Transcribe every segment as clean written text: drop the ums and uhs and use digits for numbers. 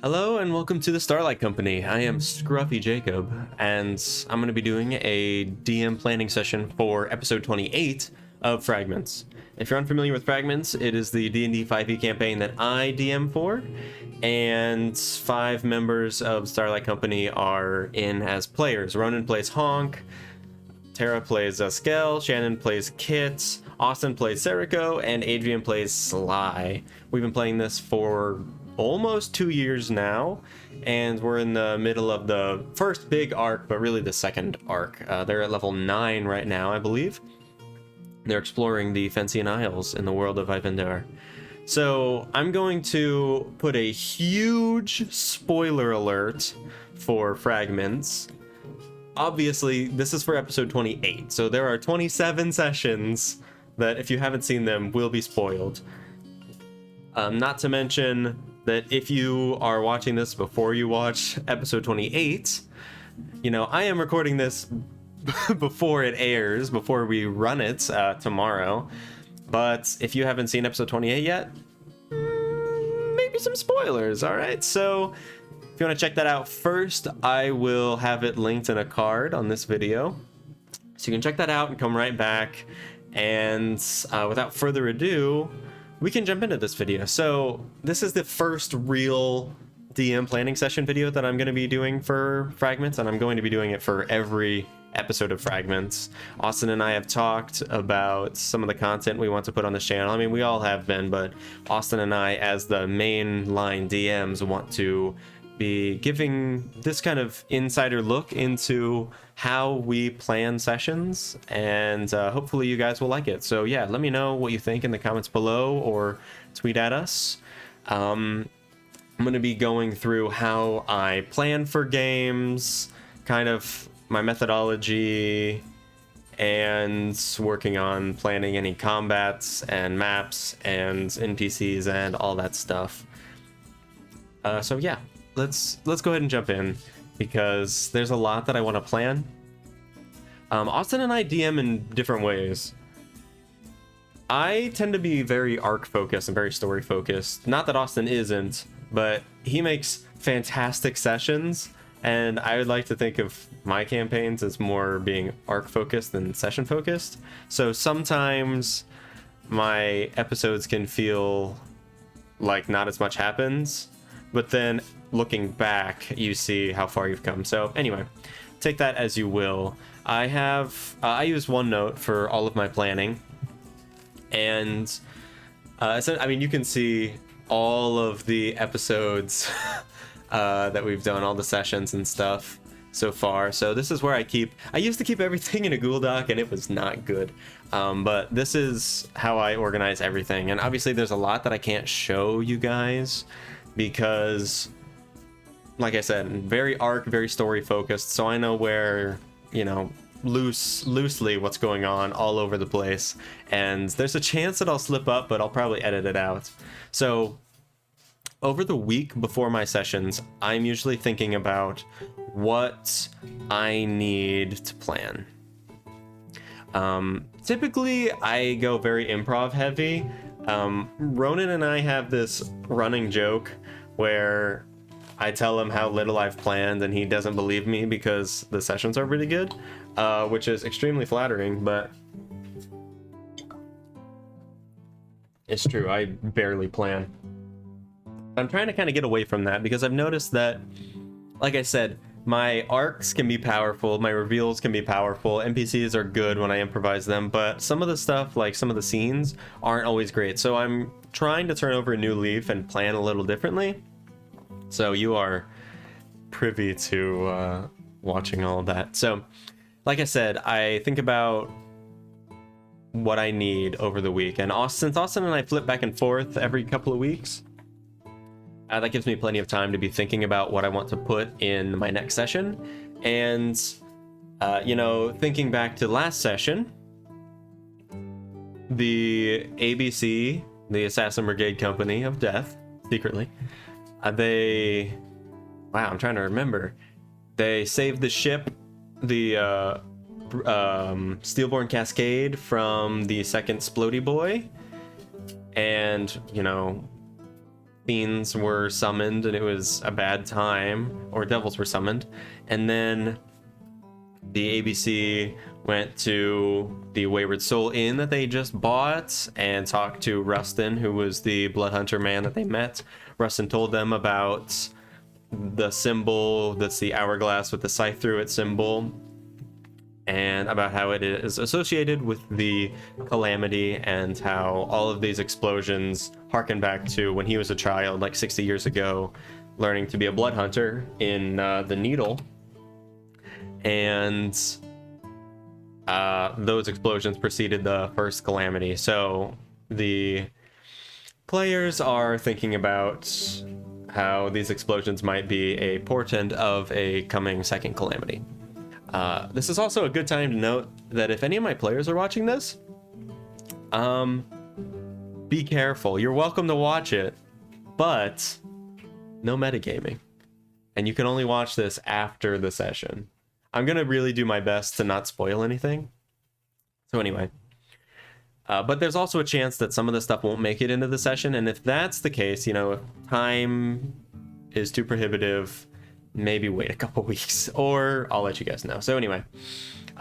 Hello and welcome to the Starlight Company. I am Scruffy Jacob, and I'm going to be doing a DM planning session for episode 28 of Fragments. If you're unfamiliar with Fragments, it is the D&D 5e campaign that I DM for, and 5 members of Starlight Company are in as players. Ronan plays Honk, Tara plays Skell, Shannon plays Kit, Austin plays Serico, and Adrian plays Sly. We've been playing this for almost 2 years now, and we're in the middle of the first big arc, but really the second arc. They're at level 9 right now, I believe. They're exploring the Fencian Isles in the world of Pathfinder. So I'm going to put a huge spoiler alert for Fragments. Obviously, this is for episode 28, so there are 27 sessions that, if you haven't seen them, will be spoiled. Not to mention that if you are watching this before you watch episode 28, I am recording this before it airs, before we run it tomorrow. But if you haven't seen episode 28 yet, maybe some spoilers, all right? So if you want to check that out first, I will have it linked in a card on this video. So you can check that out and come right back. And without further ado, we can jump into this video. So this is the first real DM planning session video that I'm going to be doing for Fragments, and I'm going to be doing it for every episode of Fragments. Austin and I have talked about some of the content we want to put on this channel. I mean, we all have been, but Austin and I, as the main line DMs, want to be giving this kind of insider look into how we plan sessions, and hopefully you guys will like it. So yeah, let me know what you think in the comments below or tweet at us. I'm going to be going through how I plan for games, kind of my methodology, and working on planning any combats and maps and NPCs and all that stuff. So yeah, let's go ahead and jump in, because there's a lot that I want to plan. Austin and I DM in different ways. I tend to be very arc focused and very story focused. Not that Austin isn't, but he makes fantastic sessions, and I would like to think of my campaigns as more being arc focused than session focused. So sometimes my episodes can feel like not as much happens, but then looking back, you see how far you've come. So anyway, take that as you will. I use OneNote for all of my planning, and I mean, you can see all of the episodes that we've done, all the sessions and stuff so far. So this is where I used to keep everything in a Google Doc, and it was not good. But this is how I organize everything. And obviously there's a lot that I can't show you guys, because like I said, very arc, very story focused. So I know where, loosely what's going on all over the place. And there's a chance that I'll slip up, but I'll probably edit it out. So over the week before my sessions, I'm usually thinking about what I need to plan. Typically I go very improv heavy. Ronan and I have this running joke where I tell him how little I've planned, and he doesn't believe me because the sessions are really good, which is extremely flattering, but it's true, I barely plan. I'm trying to kind of get away from that, because I've noticed that, like I said, my arcs can be powerful, my reveals can be powerful, NPCs are good when I improvise them, but some of the stuff, like some of the scenes, aren't always great. So I'm trying to turn over a new leaf and plan a little differently. So you are privy to watching all of that. So, like I said, I think about what I need over the week. And since Austin and I flip back and forth every couple of weeks, that gives me plenty of time to be thinking about what I want to put in my next session. And, thinking back to last session, the ABC, the Assassin Brigade Company of Death, secretly, I'm trying to remember. They saved the ship, the Steelborn Cascade, from the second Splody Boy, and fiends were summoned and it was a bad time, or devils were summoned. And then the ABC went to the Wayward Soul Inn that they just bought and talked to Rustin, who was the blood hunter man that they met. Rustin told them about the symbol that's the hourglass with the scythe through it symbol, and about how it is associated with the calamity, and how all of these explosions harken back to when he was a child, like 60 years ago, learning to be a blood hunter in the Needle. And those explosions preceded the first calamity. So the players are thinking about how these explosions might be a portent of a coming second calamity. This is also a good time to note that if any of my players are watching this, be careful. You're welcome to watch it, but no metagaming. And you can only watch this after the session. I'm going to really do my best to not spoil anything. So anyway, but there's also a chance that some of the stuff won't make it into the session. And if that's the case, you know, if time is too prohibitive, maybe wait a couple weeks, or I'll let you guys know. So anyway,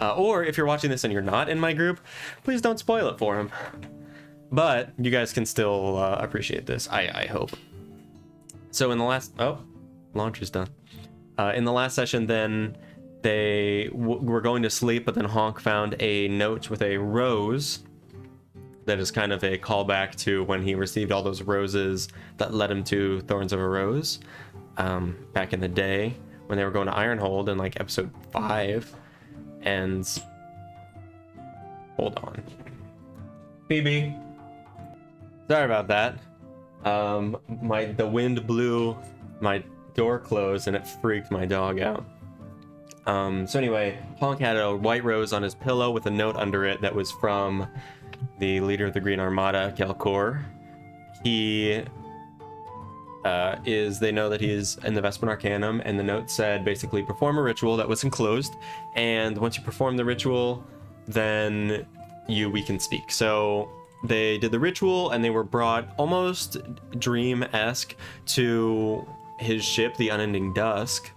or if you're watching this and you're not in my group, please don't spoil it for him. But you guys can still appreciate this, I hope. So in the last, launch is done. In the last session, then they were going to sleep, but then Honk found a note with a rose that is kind of a callback to when he received all those roses that led him to Thorns of a Rose back in the day when they were going to Ironhold in like episode 5. And hold on, Phoebe, sorry about that. The wind blew my door closed and it freaked my dog out. So anyway, Honk had a white rose on his pillow with a note under it that was from the leader of the Green Armada, Kelkor. He they know that he is in the Vespin Arcanum, and the note said basically perform a ritual that was enclosed, and once you perform the ritual, then we can speak. So they did the ritual, and they were brought almost dream-esque to his ship, the Unending Dusk,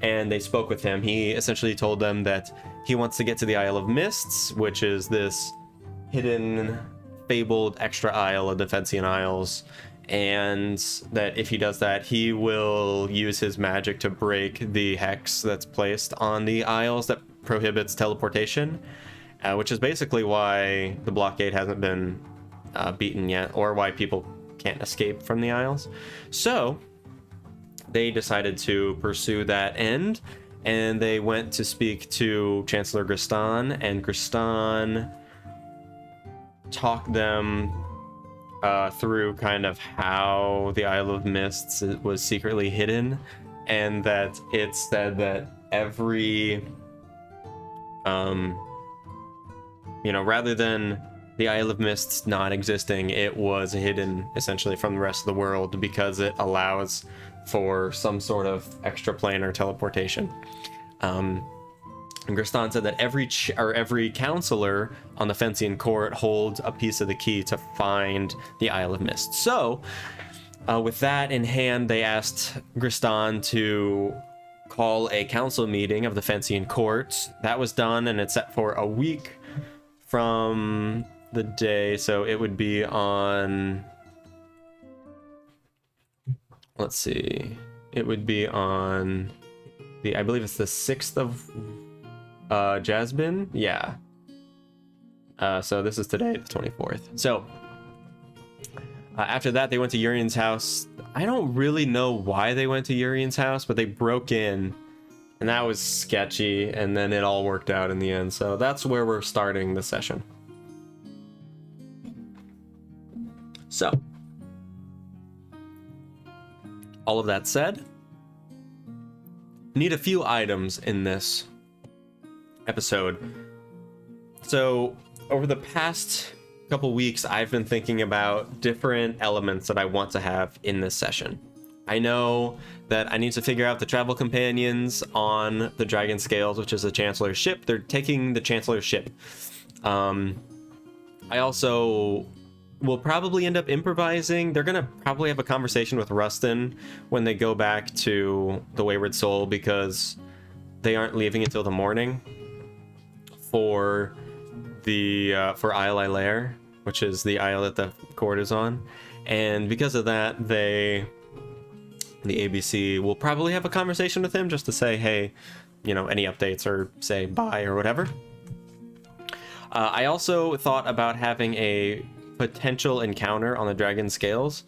and they spoke with him. He essentially told them that he wants to get to the Isle of Mists, which is this hidden, fabled extra isle of the Defensian Isles, and that if he does that, he will use his magic to break the hex that's placed on the isles that prohibits teleportation, which is basically why the blockade hasn't been beaten yet, or why people can't escape from the isles. So they decided to pursue that end, and they went to speak to Chancellor Gristan, and Gristan talked them through kind of how the Isle of Mists was secretly hidden, and that it said that every rather than the Isle of Mists not existing, it was hidden essentially from the rest of the world because it allows for some sort of extraplanar teleportation. And Gristan said that every counselor on the Fencian court holds a piece of the key to find the Isle of Mist. So, with that in hand, they asked Gristan to call a council meeting of the Fencian court. That was done, and it's set for a week from the day, so it would be on... Let's see. It would be on I believe it's the 6th of Jasmine? Yeah. So this is today, the 24th. So, after that, they went to Urian's house. I don't really know why they went to Urian's house, but they broke in, and that was sketchy, and then it all worked out in the end. So that's where we're starting the session. So, all of that said, need a few items in this episode. So over the past couple weeks, I've been thinking about different elements that I want to have in this session. I know that I need to figure out the travel companions on the Dragon Scales, which is the Chancellor's ship. They're taking the Chancellor's ship. I also will probably end up improvising. They're gonna probably have a conversation with Rustin when they go back to the Wayward Soul, because they aren't leaving until the morning for the for Isle Lair, which is the isle that the court is on. And because of that, the ABC will probably have a conversation with him just to say, hey, you know, any updates, or say bye or whatever. I also thought about having a potential encounter on the Dragon Scales.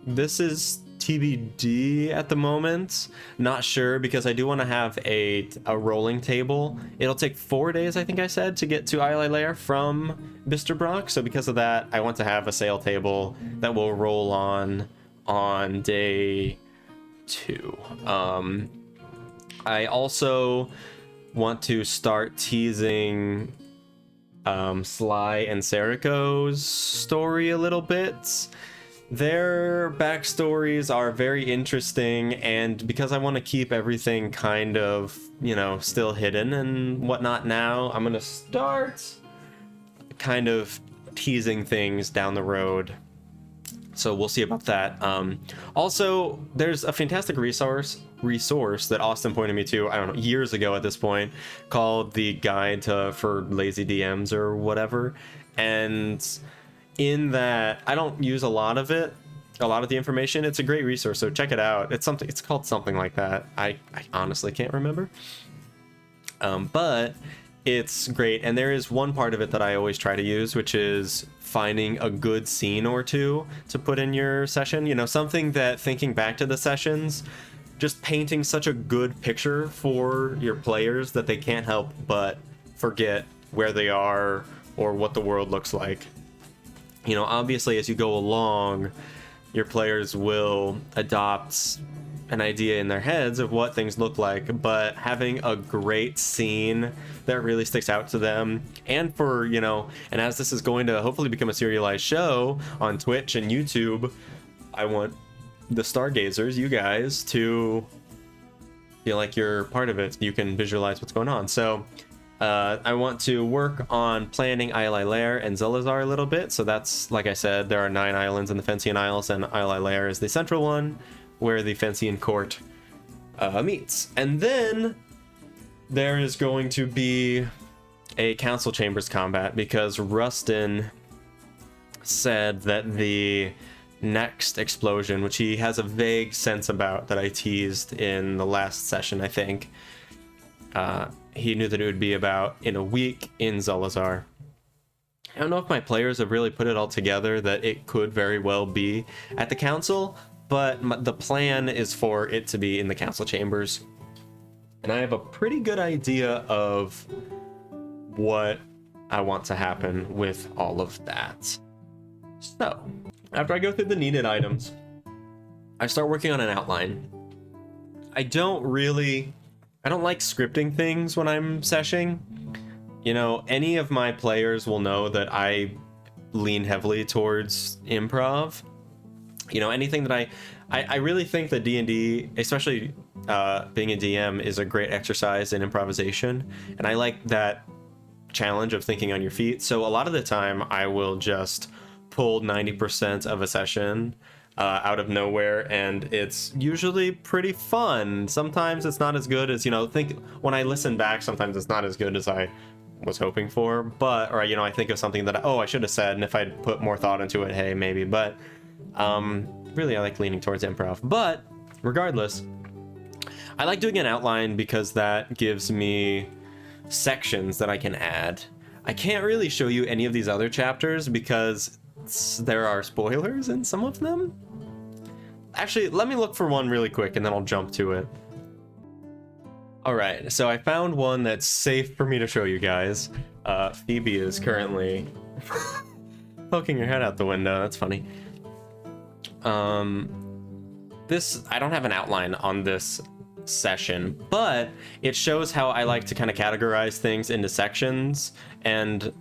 This is TBD at the moment. Not sure, because I do want to have a rolling table. It'll take 4 days, I think I said, to get to Isle Lair from Mr. Brock. So because of that, I want to have a sail table that will roll on day 2. I also want to start teasing Sly and Serico's story a little bit. Their backstories are very interesting, and because I want to keep everything kind of, you know, still hidden and whatnot now, I'm going to start kind of teasing things down the road. So we'll see about that. Also, there's a fantastic resource that Austin pointed me to, I don't know, years ago at this point, called the Guide for Lazy DMs or whatever. And in that, I don't use a lot of the information. It's a great resource, so check it out. It's called something like that. I honestly can't remember. But it's great, and there is one part of it that I always try to use, which is finding a good scene or two to put in your session. You know, something that, thinking back to the sessions, just painting such a good picture for your players that they can't help but forget where they are or what the world looks like. You know, obviously, as you go along, your players will adopt an idea in their heads of what things look like, but having a great scene that really sticks out to them, and for, you know, and as this is going to hopefully become a serialized show on Twitch and YouTube, I want the Stargazers, you guys, to feel like you're part of it. You can visualize what's going on. So I want to work on planning Isle Lair and Zolazar a little bit. So that's, like I said, there are 9 islands in the Fencian Isles, and Isle Lair is the central one where the Fencian court meets. And then there is going to be a Council Chambers combat, because Rustin said that the next explosion, which he has a vague sense about that I teased in the last session, I think, he knew that it would be about in a week in Zolazar. I don't know if my players have really put it all together that it could very well be at the council, but the plan is for it to be in the Council Chambers. And I have a pretty good idea of what I want to happen with all of that. So, after I go through the needed items, I start working on an outline. I don't like scripting things when I'm seshing. You know, any of my players will know that I lean heavily towards improv. You know, anything that I really think that D&D, especially being a DM, is a great exercise in improvisation. And I like that challenge of thinking on your feet. So a lot of the time I will just pull 90% of a session out of nowhere, and it's usually pretty fun. Sometimes it's not as good as, you know, when I listen back, sometimes it's not as good as I was hoping for, but, or, you know, I think of something that, I should have said, and if I'd put more thought into it, hey, maybe. But really, I like leaning towards improv. But regardless, I like doing an outline because that gives me sections that I can add. I can't really show you any of these other chapters because there are spoilers in some of them. Actually, let me look for one really quick and then I'll jump to it. All right, so I found one that's safe for me to show you guys. Phoebe is currently poking her head out the window. That's funny. I don't have an outline on this session, but it shows how I like to kind of categorize things into sections, and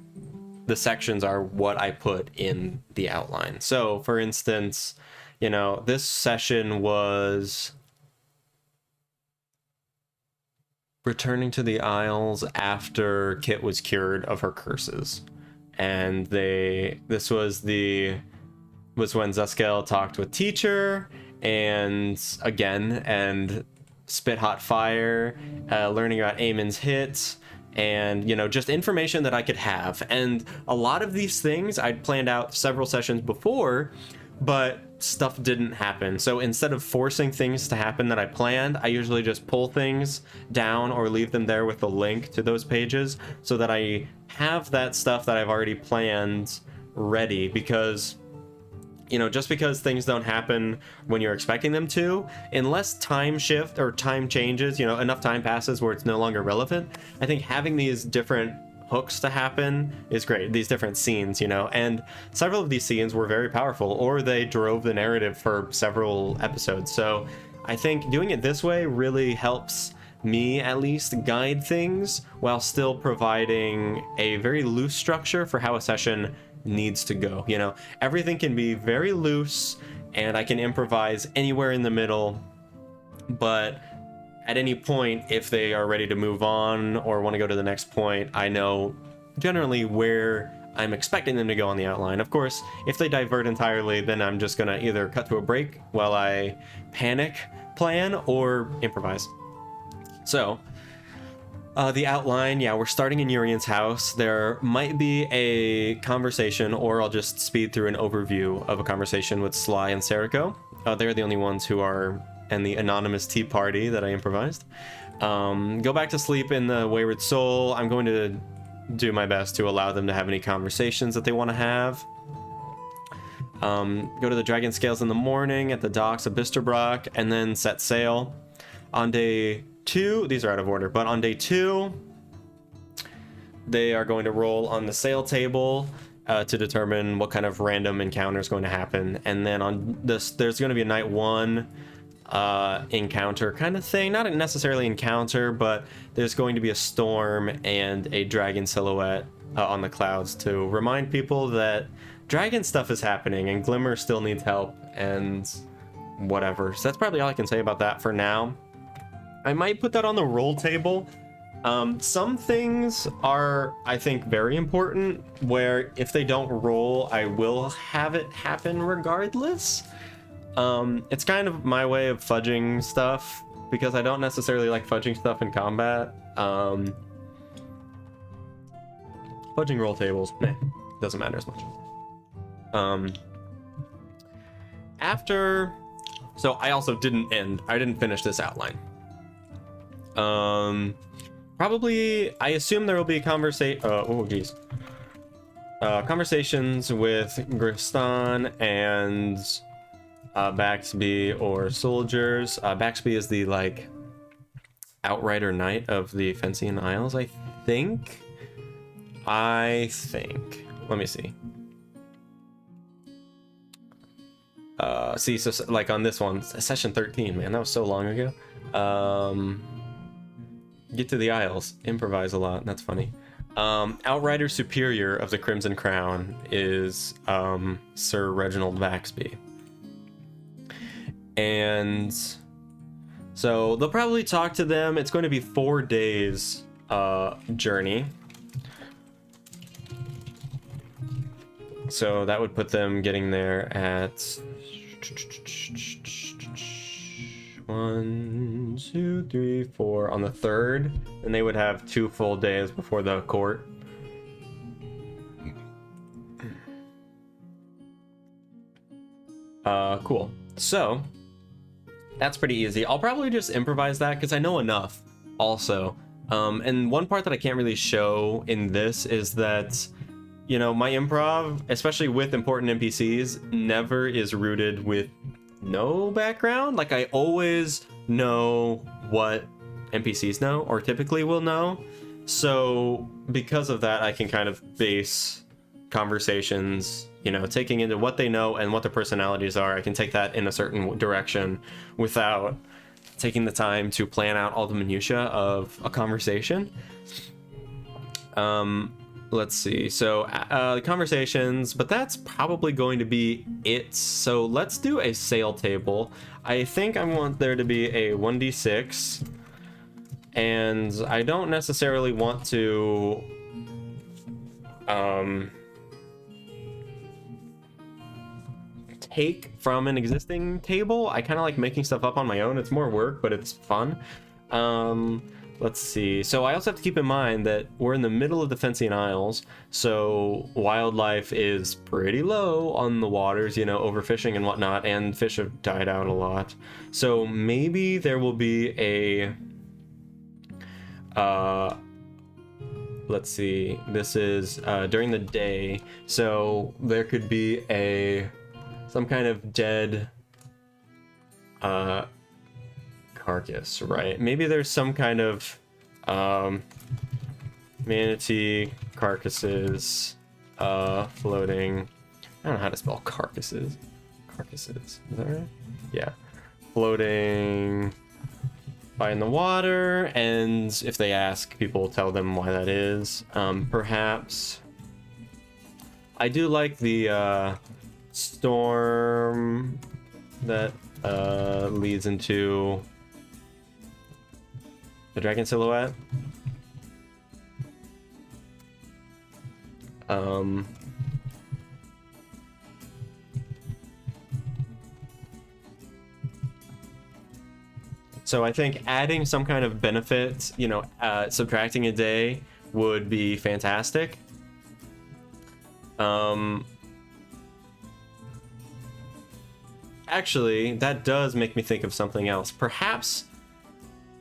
the sections are what I put in the outline. So, for instance, you know, this session was returning to the Isles after Kit was cured of her curses. and this was when Zeskel talked with Teacher, and spit hot fire, learning about Eamon's hit, and just information that I could have. And a lot of these things I'd planned out several sessions before, but stuff didn't happen. So instead of forcing things to happen that I planned, I usually just pull things down or leave them there with a link to those pages so that I have that stuff that I've already planned ready. Because just because things don't happen when you're expecting them to, unless time shift or time changes, enough time passes where it's no longer relevant, I think having these different hooks to happen is great. These different scenes, and several of these scenes were very powerful, or they drove the narrative for several episodes. So I think doing it this way really helps me at least guide things while still providing a very loose structure for how a session needs to go. Everything can be very loose and I can improvise anywhere in the middle, but at any point, if they are ready to move on or want to go to the next point, I know generally where I'm expecting them to go on the outline. Of course, if they divert entirely, then I'm just gonna either cut to a break while I panic plan or improvise. So the outline, we're starting in Urian's house. There might be a conversation, or I'll just speed through an overview of a conversation with Sly and Serico. They're the only ones who are in the anonymous tea party that I improvised. Go back to sleep in the Wayward Soul. I'm going to do my best to allow them to have any conversations that they want to have. Go to the Dragon Scales in the morning at the docks of Bisterbrook, and then set sail. On day 2, these are out of order, but on day 2, they are going to roll on the sail table to determine what kind of random encounter is going to happen. And then on this, there's going to be a night 1 encounter kind of thing. Not necessarily encounter, but there's going to be a storm and a dragon silhouette on the clouds to remind people that dragon stuff is happening and Glimmer still needs help and whatever. So that's probably all I can say about that for now. I might put that on the roll table. Some things are, I think, very important, where if they don't roll, I will have it happen regardless. It's kind of my way of fudging stuff, because I don't necessarily like fudging stuff in combat. Fudging roll tables, doesn't matter as much. So I also I didn't finish this outline. Probably, I assume there will be conversations with Gristan and Baxby or soldiers. Baxby is the outrider knight of the Fencian Isles, I think. Let me see. So on this one, session 13, man, that was so long ago. Get to the Isles, improvise a lot, that's funny. Outrider Superior of the Crimson Crown is Sir Reginald Baxby. And so they'll probably talk to them. It's going to be 4 days journey. So that would put them getting there at 1, 2, 3, 4 on the 3rd, and they would have 2 full days before the court. Cool. So that's pretty easy. I'll probably just improvise that because I know enough also. And one part that I can't really show in this is that, my improv, especially with important NPCs, never is rooted with no background. I always know what NPCs know, or typically will know. So because of that, I can kind of base conversations, taking into what they know and what their personalities are. I can take that in a certain direction without taking the time to plan out all the minutia of a conversation. Let's see. So the conversations, but that's probably going to be it. So let's do a sail table. I think I want there to be a 1d6, and I don't necessarily want to take from an existing table. I kind of like making stuff up on my own. It's more work, but it's fun. Let's see. So I also have to keep in mind that we're in the middle of the Fencian Isles, so wildlife is pretty low on the waters, you know, overfishing and whatnot, and fish have died out a lot. So maybe there will be a... let's see. This is during the day, so there could be some kind of dead... carcass, right? Maybe there's some kind of manatee carcasses floating. I don't know how to spell carcasses. Carcasses, is that right? Yeah, floating by in the water, and if they ask, people will tell them why that is. Perhaps I do like the storm that leads into the dragon silhouette. So I think adding some kind of benefit, you know, subtracting a day would be fantastic. Actually, that does make me think of something else. Perhaps,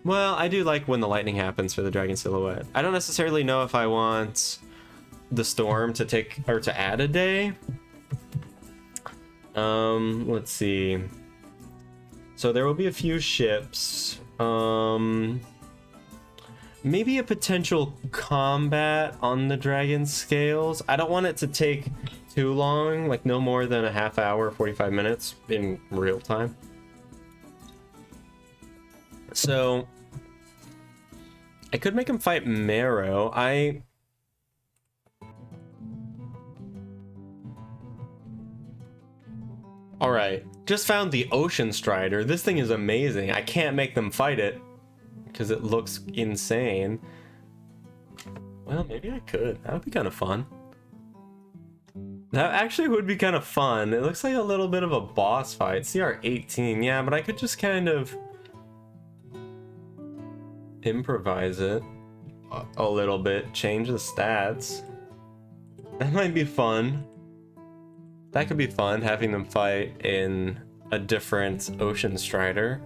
well, I do like when the lightning happens for the dragon silhouette. I don't necessarily know if I want the storm to take, or to add a day. Let's see. So there will be a few ships. Maybe a potential combat on the dragon scales. I don't want it to take too long, like no more than a half hour, 45 minutes in real time. So I could make him fight Marrow. All right, just found the Ocean Strider. This thing is amazing. I can't make them fight it because it looks insane. Well, maybe I could. That would be kind of fun. That actually would be kind of fun. It looks like a little bit of a boss fight. CR18, yeah, but I could just kind of improvise it a little bit, change the stats. That might be fun. That could be fun, having them fight in a different Ocean Strider.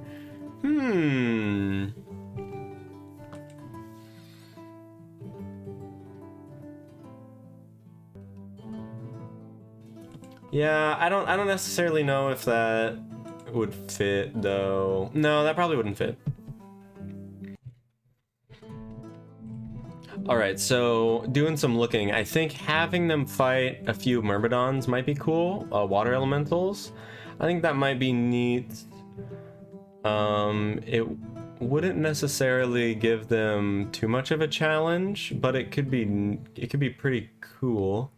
Yeah, I don't necessarily know if that would fit though. No, that probably wouldn't fit. All right, so doing some looking, I think having them fight a few Myrmidons might be cool. Water elementals, I think that might be neat. It wouldn't necessarily give them too much of a challenge, but it could be pretty cool.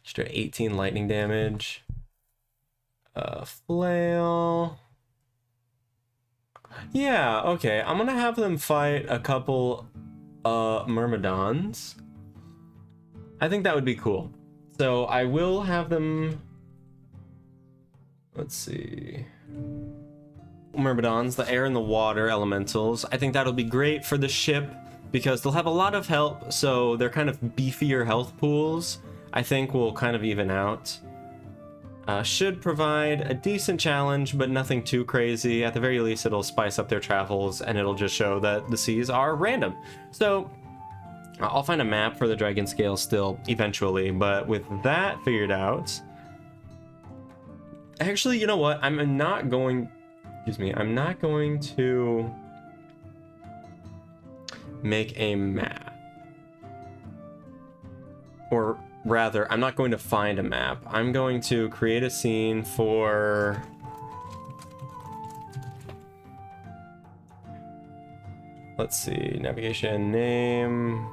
Extra 18 lightning damage. Flail. Yeah, okay. I'm gonna have them fight a couple Myrmidons. I think that would be cool. So I will have them... Let's see... Myrmidons, the air and the water elementals. I think that'll be great for the ship because they'll have a lot of help, so they're kind of beefier health pools. I think will kind of even out. Should provide a decent challenge, but nothing too crazy. At the very least, it'll spice up their travels, and it'll just show that the seas are random. So, I'll find a map for the dragon scale still, eventually, but with that figured out... Actually, you know what? I'm not going to make a map. Or... rather, I'm not going to find a map. I'm going to create a scene for... Let's see, navigation, name...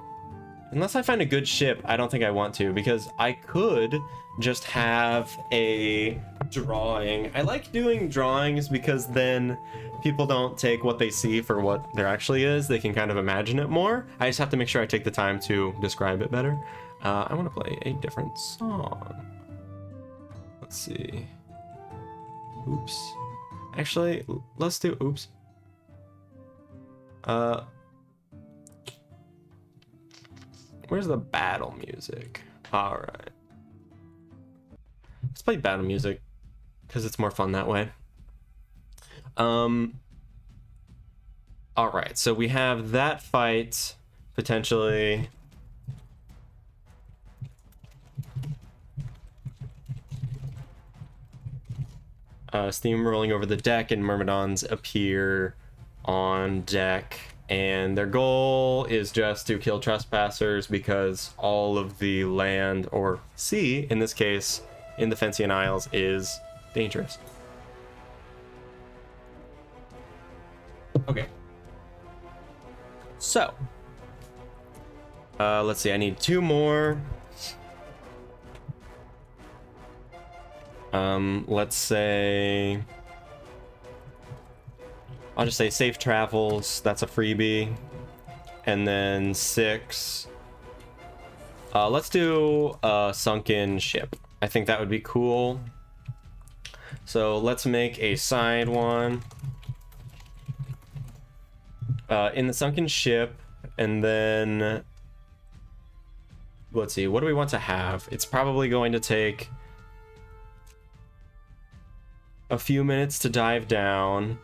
Unless I find a good ship, I don't think I want to, because I could just have a drawing. I like doing drawings because then people don't take what they see for what there actually is. They can kind of imagine it more. I just have to make sure I take the time to describe it better. I want to play a different song. Let's see. Oops. Actually, let's do oops. Where's the battle music? All right. Let's play battle music because it's more fun that way. All right, so we have that fight potentially. Steam rolling over the deck, and Myrmidons appear on deck, and their goal is just to kill trespassers because all of the land, or sea in this case, in the Fencian Isles is dangerous. Okay. So, let's see, I need 2 more. Let's say, I'll just say safe travels, that's a freebie. And then 6, let's do a sunken ship. I think that would be cool. So let's make a side one. In the sunken ship, and then let's see, what do we want to have? It's probably going to take a few minutes to dive down.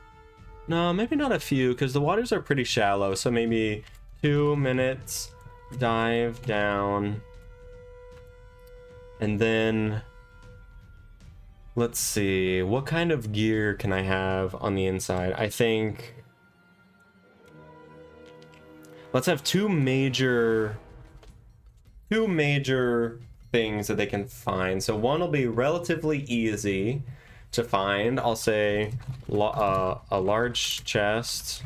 No, maybe not a few, because the waters are pretty shallow, so maybe 2 minutes, dive down, and then let's see, what kind of gear can I have on the inside? I think let's have two major things that they can find. So one will be relatively easy to find. I'll say a large chest,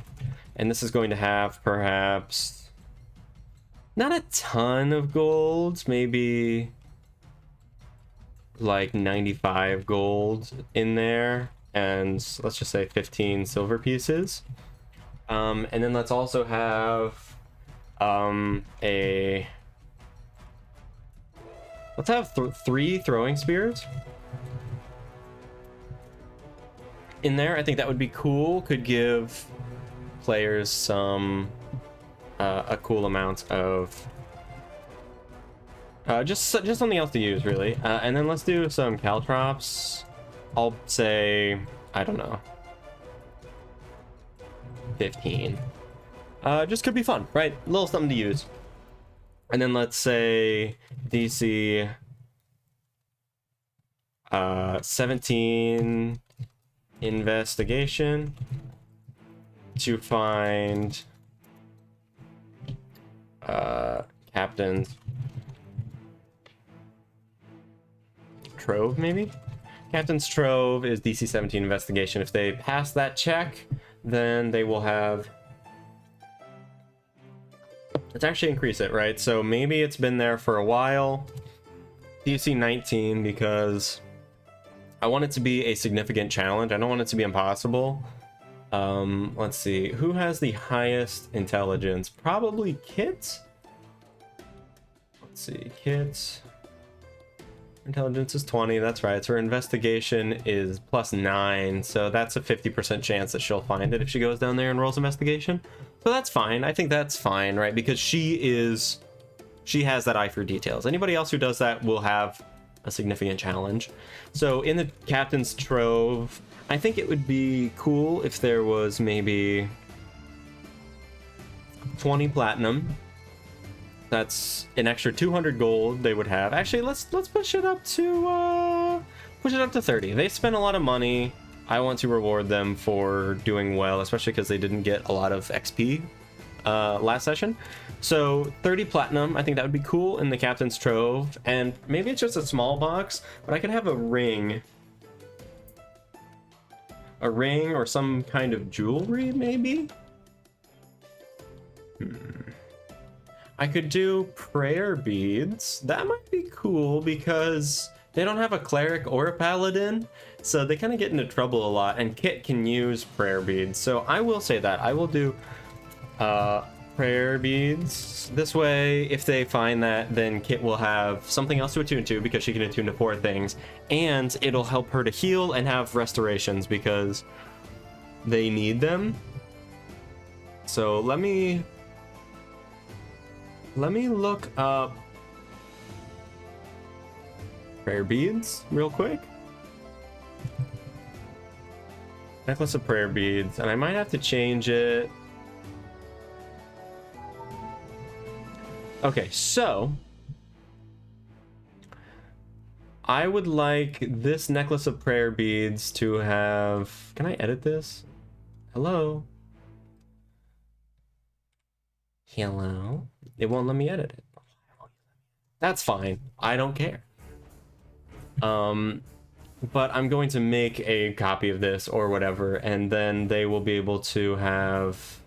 and this is going to have perhaps not a ton of gold, maybe like 95 gold in there, and let's just say 15 silver pieces. And then let's also have let's have 3 throwing spears in there. I think that would be cool. Could give players some a cool amount of just something else to use, really. And then let's do some caltrops. I'll say, I don't know, 15. Just could be fun, right? A little something to use. And then let's say DC 17 investigation to find Captain's Trove, maybe? Captain's Trove is DC 17 investigation. If they pass that check, then they will have... Let's actually increase it, right? So maybe it's been there for a while. DC 19, because I want it to be a significant challenge. I don't want it to be impossible. Let's see. Who has the highest intelligence? Probably Kit? Let's see. Kit. Intelligence is 20. That's right. So her investigation is +9. So that's a 50% chance that she'll find it if she goes down there and rolls investigation. So that's fine. I think that's fine, right? Because she has that eye for details. Anybody else who does that will have a significant challenge. So in the Captain's Trove, I think it would be cool if there was maybe 20 platinum. That's an extra 200 gold they would have. Actually, let's push it up to 30. They spent a lot of money. I want to reward them for doing well, especially because they didn't get a lot of XP last session. So 30 platinum, I think that would be cool in the Captain's Trove. And maybe it's just a small box, but I could have a ring. A ring or some kind of jewelry, maybe? I could do prayer beads. That might be cool because they don't have a cleric or a paladin, so they kind of get into trouble a lot, and Kit can use prayer beads. So I will say that. I will do prayer beads. This way, if they find that, then Kit will have something else to attune to because she can attune to 4 things, and it'll help her to heal and have restorations because they need them. So let me look up prayer beads real quick. Necklace of prayer beads, and I might have to change it. Okay, so I would like this necklace of prayer beads to have... Can I edit this? Hello? Hello? It won't let me edit it. That's fine. I don't care. But I'm going to make a copy of this or whatever, and then they will be able to have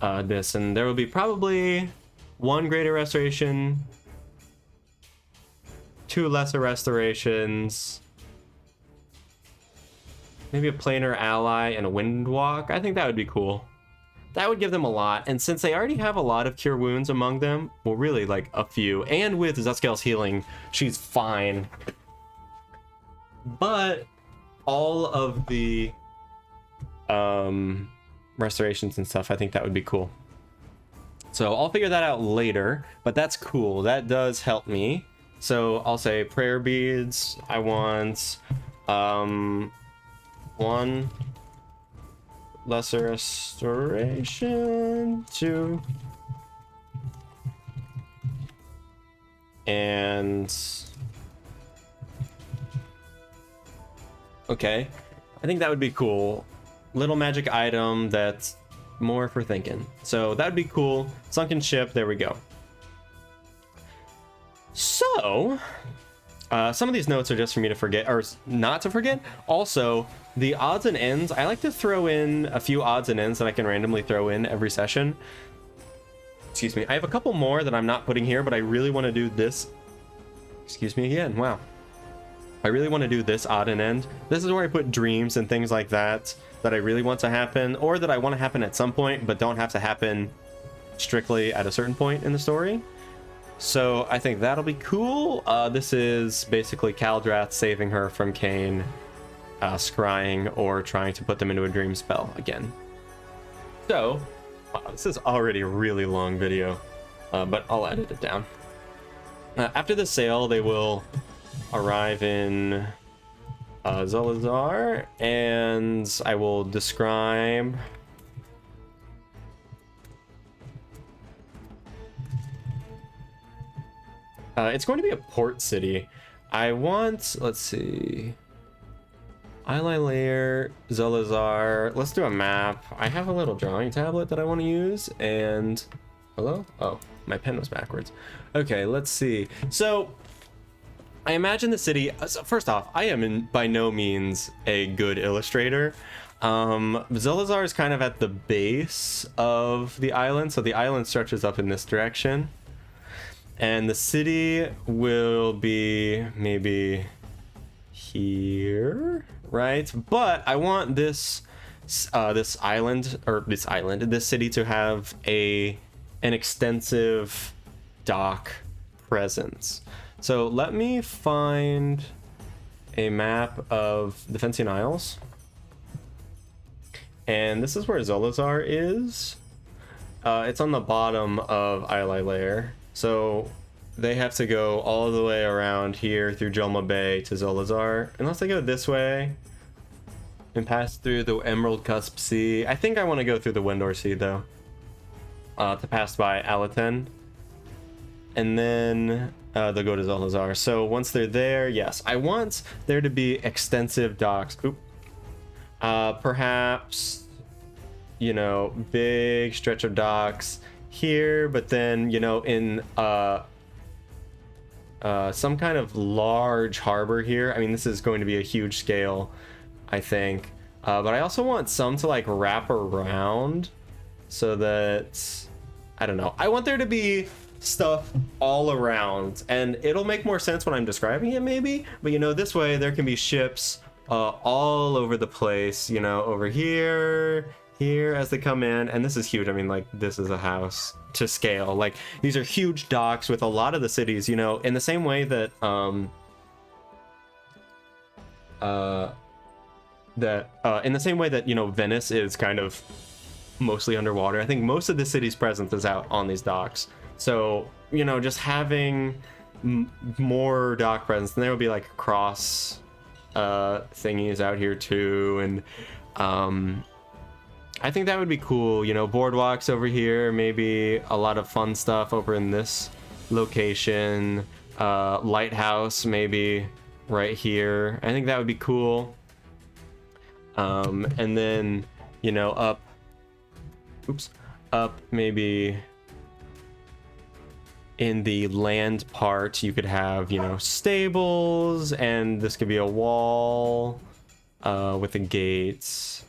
this, and there will be probably 1 greater restoration, 2 lesser restorations, maybe a planar ally and a wind walk. I think that would be cool. That would give them a lot, and since they already have a lot of cure wounds among them, well, really like a few, and with Zescale's healing, she's fine. But all of the restorations and stuff, I think that would be cool. So I'll figure that out later, but that's cool. That does help me. So I'll say prayer beads. I want 1 lesser restoration, 2, and okay, I think that would be cool. Little magic item that's more for thinking. So that would be cool. Sunken ship, there we go. So, some of these notes are just for me to forget, or not to forget. Also, the odds and ends, I like to throw in a few odds and ends that I can randomly throw in every session. Excuse me. I have a couple more that I'm not putting here, but I really want to do this. Excuse me again. Wow. I really want to do this odd and end. This is where I put dreams and things like that I really want to happen, or that I want to happen at some point, but don't have to happen strictly at a certain point in the story. So I think that'll be cool. This is basically Caldrath saving her from Kane scrying or trying to put them into a dream spell again. So, wow, this is already a really long video, but I'll edit it down. After the sale, they will arrive in Zolazar, and I will describe it's going to be a port city. I want, let's see, Ally Lair, Zolazar. Let's do a map. I have a little drawing tablet that I want to use, and hello? Oh, my pen was backwards. Okay, let's see. So I imagine the city. So first off, I am by no means a good illustrator. Zolazar is kind of at the base of the island, so the island stretches up in this direction, and the city will be maybe here, right? But I want this this city to have an extensive dock presence. So let me find a map of the Fencian Isles. And this is where Zolazar is. It's on the bottom of Ally Lair. So they have to go all the way around here through Jelma Bay to Zolazar. Unless they go this way and pass through the Emerald Cusp Sea. I think I want to go through the Windor Sea though. To pass by Alaten. And then they'll go to Zolazar. So once they're there, yes, I want there to be extensive docks. Oop. Perhaps, you know, big stretch of docks here, but then, you know, in some kind of large harbor here. I mean, this is going to be a huge scale, I think. But I also want some to like wrap around so that, I don't know. I want there to be stuff all around, and it'll make more sense when I'm describing it maybe, but you know, this way there can be ships all over the place, you know, over here, here as they come in, and this is huge. I mean, like, this is a house to scale. Like, these are huge docks with a lot of the cities, you know, in the same way that in the same way that, you know, Venice is kind of mostly underwater. I think most of the city's presence is out on these docks. So, you know, just having more dock presence, and there will be like cross thingies out here too, and I think that would be cool. You know, boardwalks over here, maybe a lot of fun stuff over in this location, lighthouse maybe right here. I think that would be cool. And then, you know, up maybe in the land part, you could have, you know, stables, and this could be a wall with the gates,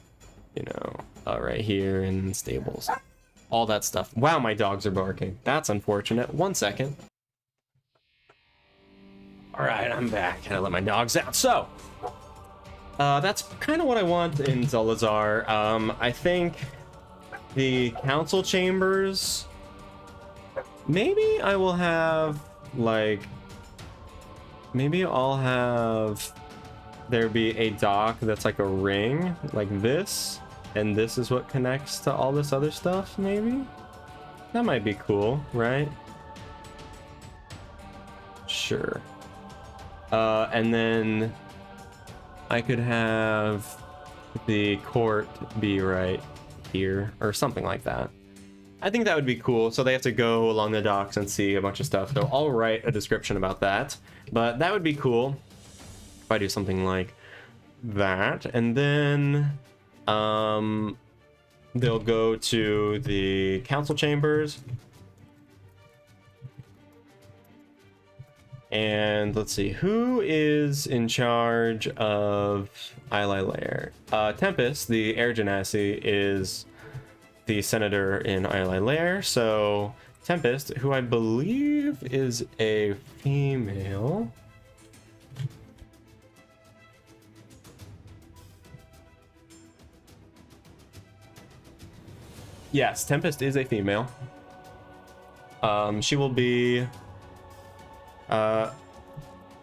you know, right here, and stables, all that stuff. Wow, my dogs are barking. That's unfortunate. 1 second. All right, I'm back. Gotta let my dogs out. So that's kind of what I want in Zolazar. I think the council chambers, maybe I will have, like, maybe I'll have there be a dock that's like a ring like this, and this is what connects to all this other stuff. Maybe that might be cool, right? Sure. And then I could have the court be right here or something like that. I think that would be cool. So they have to go along the docks and see a bunch of stuff. So I'll write a description about that, but that would be cool if I do something like that. And then they'll go to the council chambers. And let's see, who is in charge of Islay Lair? Tempest, the Air Genasi, is the senator in Islay Lair. So Tempest, who I believe is a female. Yes, Tempest is a female. She will be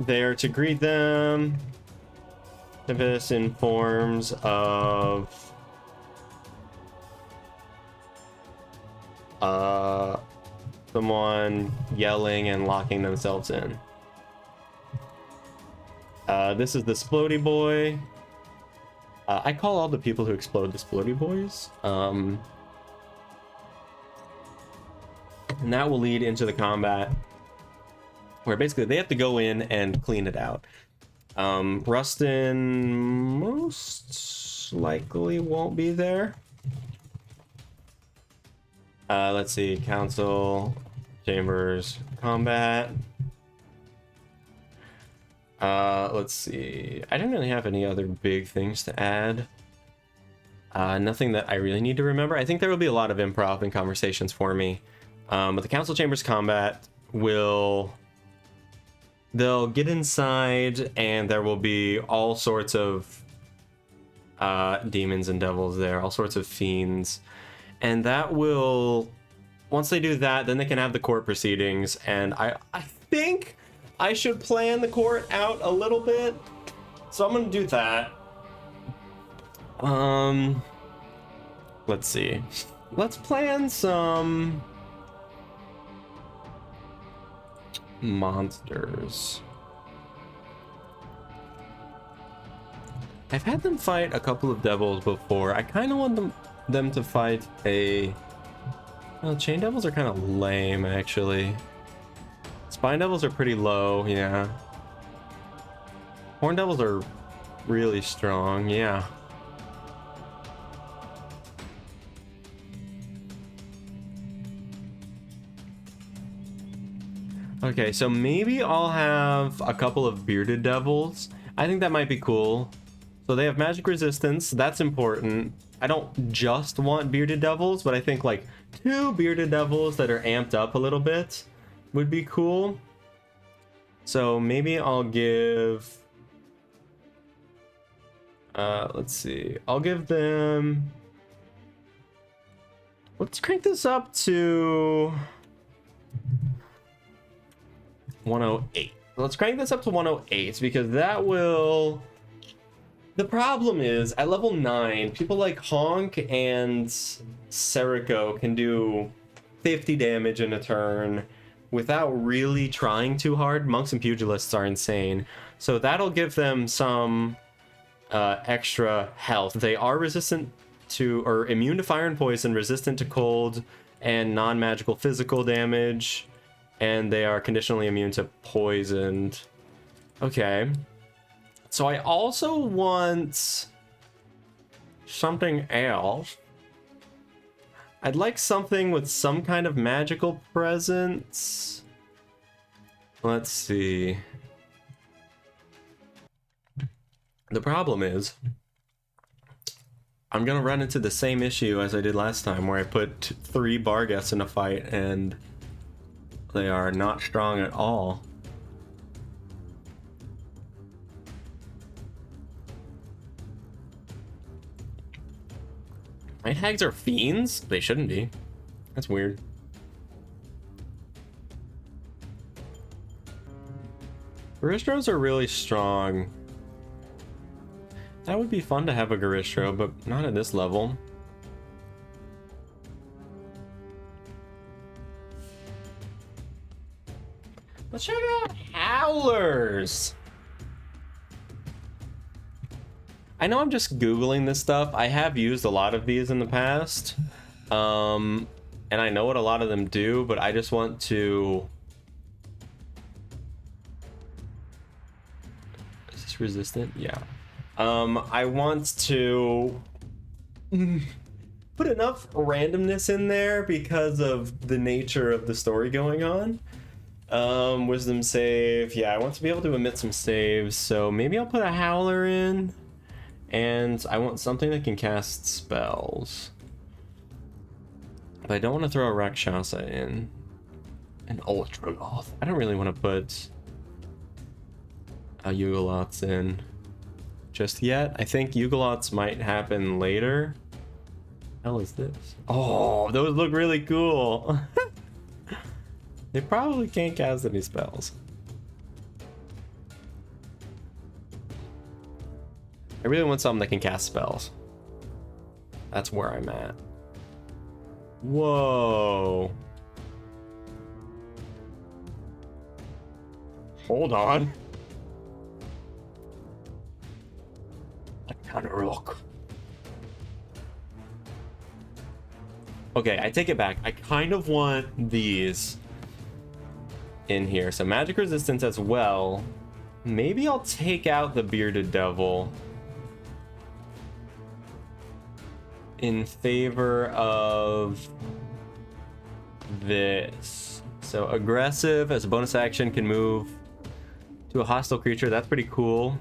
there to greet them. Tempest informs of someone yelling and locking themselves in. This is the Splody Boy. I call all the people who explode the Splody Boys. And that will lead into the combat, where basically they have to go in and clean it out. Rustin most likely won't be there. Let's see, council, chambers, combat. Let's see, I don't really have any other big things to add. Nothing that I really need to remember. I think there will be a lot of improv and conversations for me. But the council chambers combat they'll get inside, and there will be all sorts of demons and devils there, all sorts of fiends. And that will, once they do that, then they can have the court proceedings. And I think I should plan the court out a little bit. So I'm gonna do that. Let's see. Let's plan some monsters. I've had them fight a couple of devils before. I kind of want them to fight a... Well, chain devils are kind of lame, actually. Spine devils are pretty low, yeah. Horn devils are really strong, yeah. Okay, so maybe I'll have a couple of bearded devils. I think that might be cool. So they have magic resistance, that's important. I don't just want bearded devils, but I think like 2 bearded devils that are amped up a little bit would be cool. So maybe I'll give... let's see. I'll give them Let's crank this up to 108. Let's crank this up to 108 because that will... The problem is, at level 9, people like Honk and Seriko can do 50 damage in a turn without really trying too hard. Monks and Pugilists are insane. So that'll give them some extra health. They are resistant to, or immune to fire and poison, resistant to cold and non-magical physical damage, and they are conditionally immune to poisoned. Okay. So I also want something else. I'd like something with some kind of magical presence. Let's see. The problem is, I'm gonna run into the same issue as I did last time, where I put 3 Barghest in a fight and they are not strong at all. Night Hags are fiends? They shouldn't be. That's weird. Garistros are really strong. That would be fun to have a Garistro, but not at this level. Let's check out Howlers. I know I'm just Googling this stuff. I have used a lot of these in the past. And I know what a lot of them do, but I just want to... Is this resistant? Yeah. I want to put enough randomness in there because of the nature of the story going on. Wisdom save. Yeah, I want to be able to emit some saves, so maybe I'll put a Howler in. And I want something that can cast spells. But I don't want to throw a Rakshasa in. An Ultragoth. I don't really want to put a Yugolots in just yet. I think Yugolots might happen later. Hell is this? Oh, those look really cool. They probably can't cast any spells. I really want something that can cast spells. That's where I'm at. Whoa. Hold on. I gotta look. Okay, I take it back. I kind of want these in here. So magic resistance as well. Maybe I'll take out the bearded devil in favor of this. So aggressive as a bonus action can move to a hostile creature. That's pretty cool.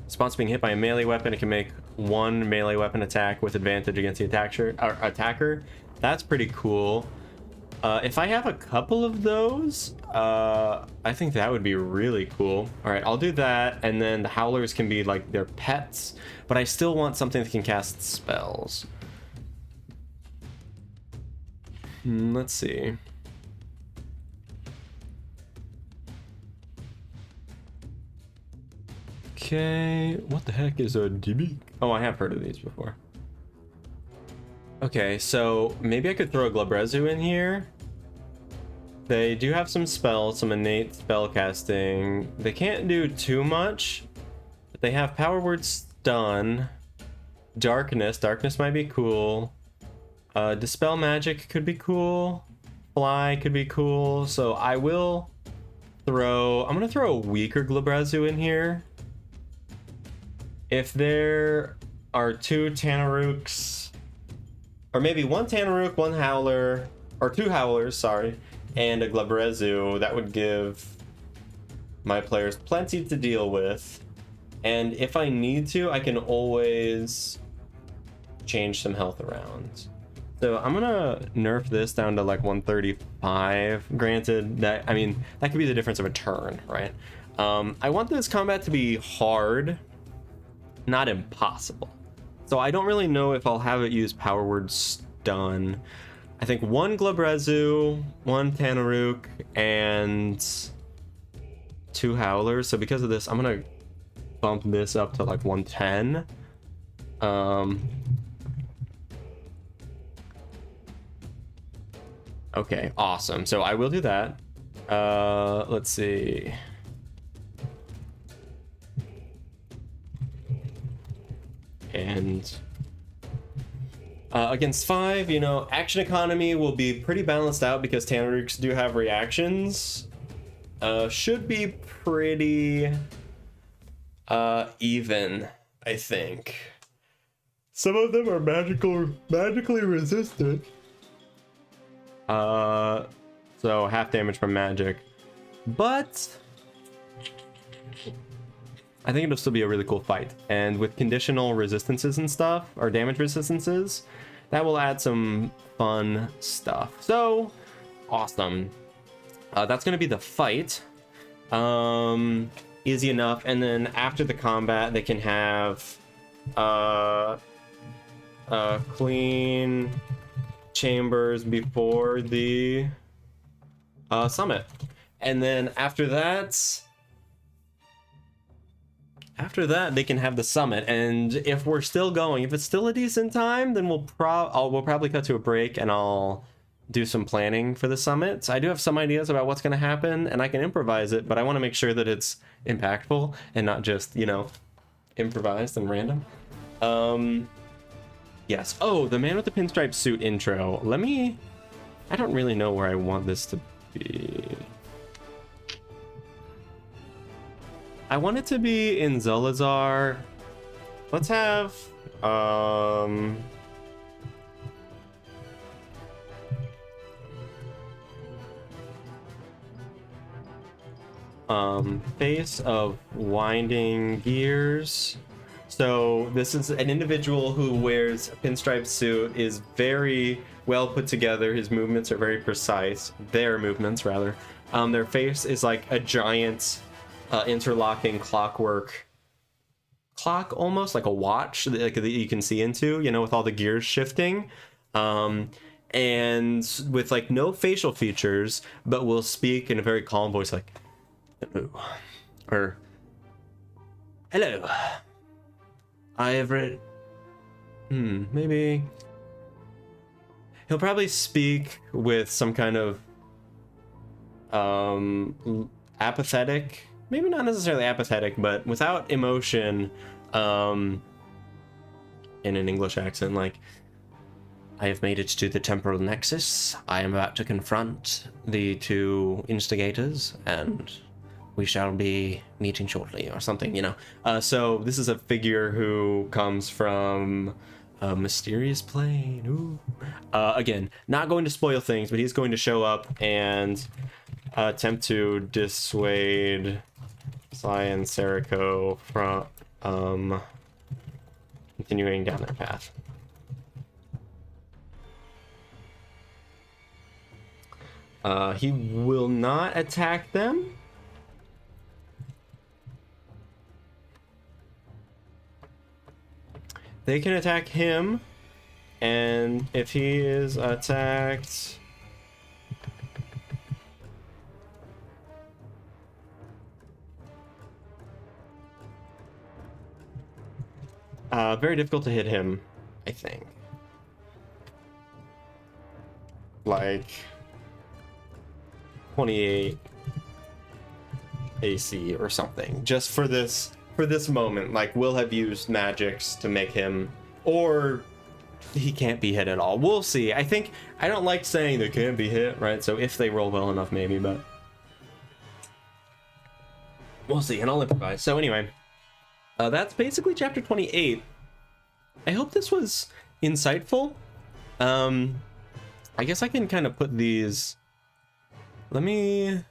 Response being hit by a melee weapon, it can make 1 melee weapon attack with advantage against the attacker. That's pretty cool. If I have a couple of those, I think that would be really cool. All right, I'll do that, and then the Howlers can be like their pets, but I still want something that can cast spells. Let's see. Okay, what the heck is a DB? Oh, I have heard of these before. Okay, so maybe I could throw a Glabrezu in here. They do have some spells, some innate spell casting. They can't do too much, but they have Power Word Stun, Darkness. Darkness might be cool. Dispel Magic could be cool. Fly could be cool. So I will throw... I'm going to throw a weaker Glabrezu in here. If there are 2 Tanarooks, or maybe 1 Tanarook, 1 Howler, or 2 Howlers, sorry, and a Glabrezu, that would give my players plenty to deal with. And if I need to, I can always change some health around. So I'm gonna nerf this down to like 135. Granted, that, I mean, that could be the difference of a turn, right? I want this combat to be hard, not impossible. So I don't really know if I'll have it use Power Word done. I think 1 Glabrezu, 1 Tanaruk, and 2 Howlers. So because of this, I'm gonna bump this up to like 110. Okay, awesome. So I will do that. Let's see. And against 5, you know, action economy will be pretty balanced out because Tanaruks do have reactions. Should be pretty even, I think. Some of them are magically resistant. So half damage from magic, but I think it'll still be a really cool fight. And with conditional resistances and stuff, or damage resistances, that will add some fun stuff. So awesome. That's gonna be the fight. Easy enough. And then after the combat, they can have clean chambers before the summit. And then after that they can have the summit. And if we're still going, if it's still a decent time, then we'll probably cut to a break and I'll do some planning for the summit. So I do have some ideas about what's going to happen and I can improvise it, but I want to make sure that it's impactful and not just, you know, improvised and random. Yes. Oh, the man with the pinstripe suit intro. I don't really know where I want this to be. I want it to be in Zulazar. Let's have, face of winding gears. So this is an individual who wears a pinstripe suit, is very well put together. His movements are very precise. Their movements, rather. Their face is like a giant interlocking clockwork clock, almost like a watch that you can see into, you know, with all the gears shifting. And with like no facial features, but will speak in a very calm voice like, hello. Or, hello. I have read. Maybe. He'll probably speak with some kind of apathetic, maybe not necessarily apathetic, but without emotion, in an English accent, like, I have made it to the temporal nexus. I am about to confront the 2 instigators, and we shall be meeting shortly, or something, you know. So this is a figure who comes from a mysterious plane. Ooh. Again, not going to spoil things, but he's going to show up and attempt to dissuade Sly and Serico from continuing down their path. He will not attack them. They can attack him, and if he is attacked, very difficult to hit him, I think. Like 28 AC or something, just for this moment. Like, we'll have used magics to make him, or he can't be hit at all. We'll see. I don't like saying they can't be hit, right? So if they roll well enough, maybe, but we'll see, and I'll improvise. So anyway, that's basically chapter 28. I hope this was insightful. I guess I can kind of put these, where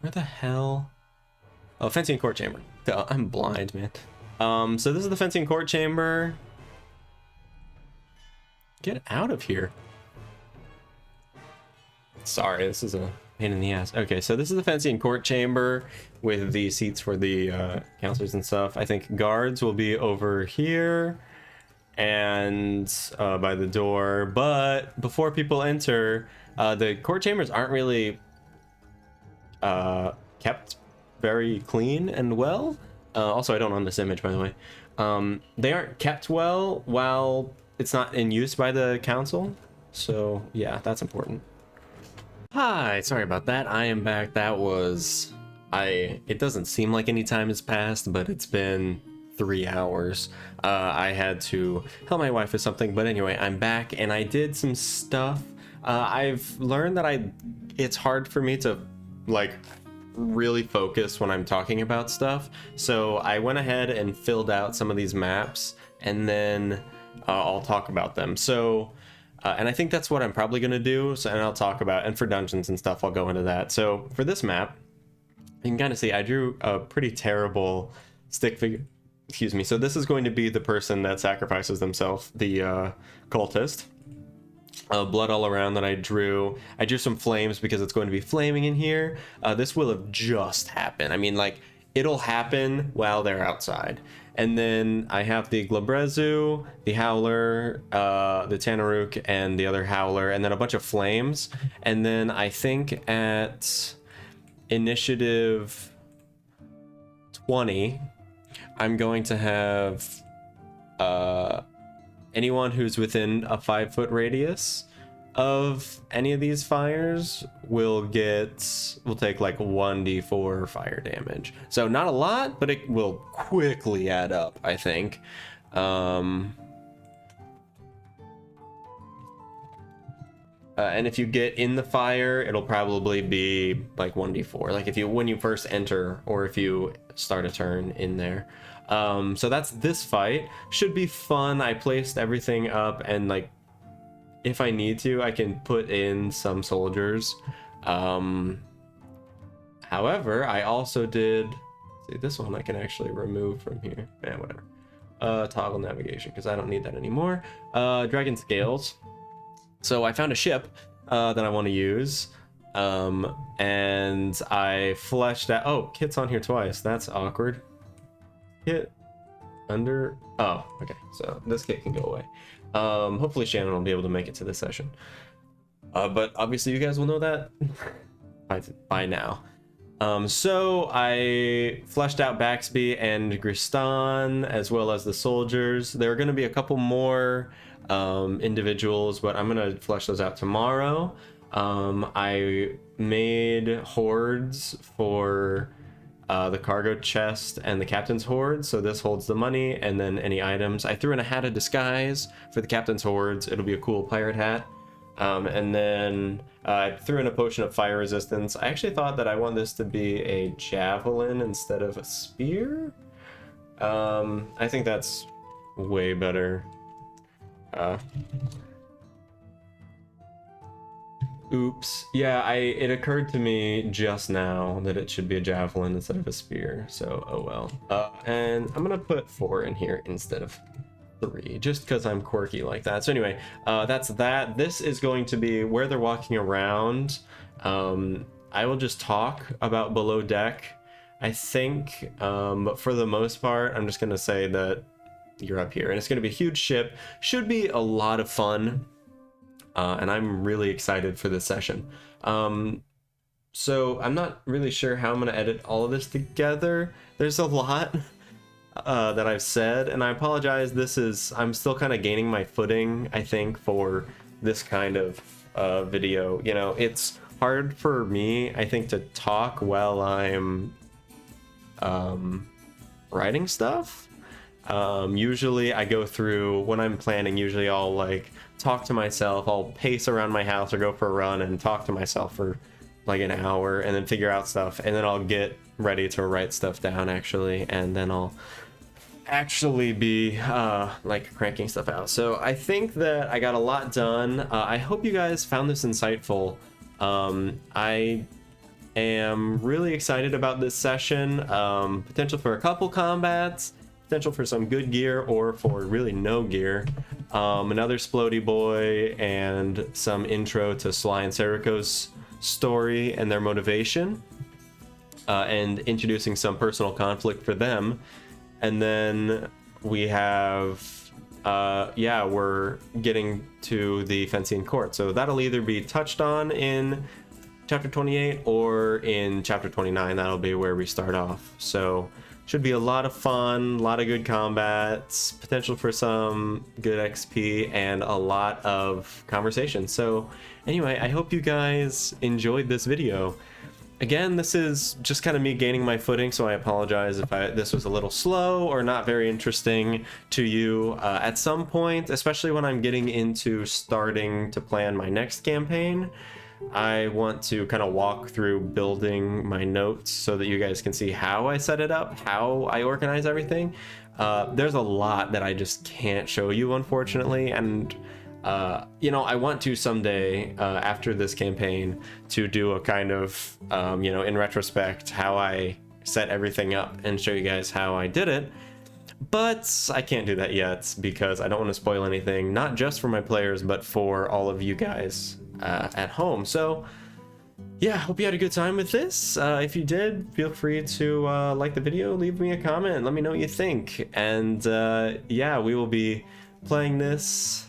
the hell? Oh, fencing court chamber. Oh, I'm blind, man. So this is the fencing court chamber. Get out of here. Sorry, this is a pain in the ass. Okay, so this is the fencing court chamber with the seats for the counselors and stuff. I think guards will be over here. and by the door. But before people enter, the court chambers aren't really kept very clean and well. Also, I don't own this image, by the way. They aren't kept well while it's not in use by the council. So yeah, that's important. Hi, sorry about that. I am back. That was... It doesn't seem like any time has passed, but it's been 3 hours. I had to help my wife with something, but anyway, I'm back and I did some stuff. I've learned that it's hard for me to like really focus when I'm talking about stuff. So I went ahead and filled out some of these maps, and then I'll talk about them. So and I think that's what I'm probably going to do. So, and I'll talk about, and for dungeons and stuff, I'll go into that. So for this map, you can kind of see I drew a pretty terrible stick figure. Excuse me. So this is going to be the person that sacrifices themselves, the cultist. Blood all around that I drew. I drew some flames because it's going to be flaming in here. This will have just happened. I mean, like, it'll happen while they're outside. And then I have the Glabrezu, the Howler, the Tanaruk, and the other Howler, and then a bunch of flames. And then I think at initiative 20, I'm going to have anyone who's within a 5-foot radius of any of these fires will take like 1d4 fire damage. So not a lot, but it will quickly add up, I think. And if you get in the fire, it'll probably be like 1d4, like when you first enter, or if you start a turn in there. So that's this fight. Should be fun. I placed everything up, and like, if I need to, I can put in some soldiers. However, I also did, see, this one I can actually remove from here. Yeah, whatever. Toggle navigation, because I don't need that anymore. Dragon scales. So I found a ship that I want to use. And I fleshed out, oh, Kit's on here twice. That's awkward. Kit under, oh, okay, so this Kit can go away. Hopefully Shannon will be able to make it to this session, but obviously you guys will know that by now. So I fleshed out Baxby and Gristan, as well as the soldiers. There are going to be a couple more individuals, but I'm going to flesh those out tomorrow. I made hordes for the cargo chest and the captain's hoard. So this holds the money and then any items. I threw in a hat of disguise for the captain's hoards. It'll be a cool pirate hat. And then I threw in a potion of fire resistance. I actually thought that I want this to be a javelin instead of a spear. I think that's way better. Oops. Yeah, it occurred to me just now that it should be a javelin instead of a spear. So, oh well. And I'm gonna put 4 in here instead of 3, just because I'm quirky like that. So anyway, that's that. This is going to be where they're walking around. I will just talk about below deck, I think. But for the most part, I'm just gonna say that you're up here, and it's gonna be a huge ship. Should be a lot of fun. And I'm really excited for this session. So I'm not really sure how I'm going to edit all of this together. There's a lot that I've said, and I apologize. I'm still kind of gaining my footing, I think, for this kind of video. You know, it's hard for me, I think, to talk while I'm writing stuff. Usually I go through, when I'm planning, usually I'll like talk to myself. I'll pace around my house or go for a run and talk to myself for like an hour and then figure out stuff, and then I'll get ready to write stuff down actually, and then I'll actually be like cranking stuff out. So I think that I got a lot done. I hope you guys found this insightful. I am really excited about this session. Potential for a couple combats, potential for some good gear or for really no gear. Another Splody Boy, and some intro to Sly and Seriko's story and their motivation, and introducing some personal conflict for them. And then we have yeah, we're getting to the Fencian Court. So that'll either be touched on in chapter 28 or in chapter 29. That'll be where we start off. So should be a lot of fun, a lot of good combats, potential for some good XP, and a lot of conversation. So anyway, I hope you guys enjoyed this video. Again, this is just kind of me gaining my footing, so I apologize if this was a little slow or not very interesting to you. At some point, especially when I'm getting into starting to plan my next campaign, I want to kind of walk through building my notes so that you guys can see how I set it up, how I organize everything. There's a lot that I just can't show you, unfortunately, and you know, I want to someday after this campaign to do a kind of you know, in retrospect, how I set everything up and show you guys how I did it. But I can't do that yet because I don't want to spoil anything, not just for my players, but for all of you guys at home. So yeah, hope you had a good time with this. If you did, feel free to like the video, leave me a comment, let me know what you think. And yeah, we will be playing this.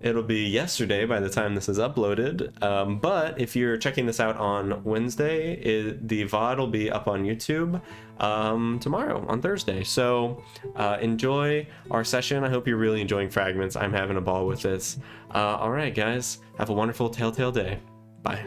It'll be yesterday by the time this is uploaded, but if you're checking this out on Wednesday, the VOD will be up on YouTube tomorrow, on Thursday. So enjoy our session. I hope you're really enjoying Fragments. I'm having a ball with this. All right, guys, have a wonderful Telltale day. Bye.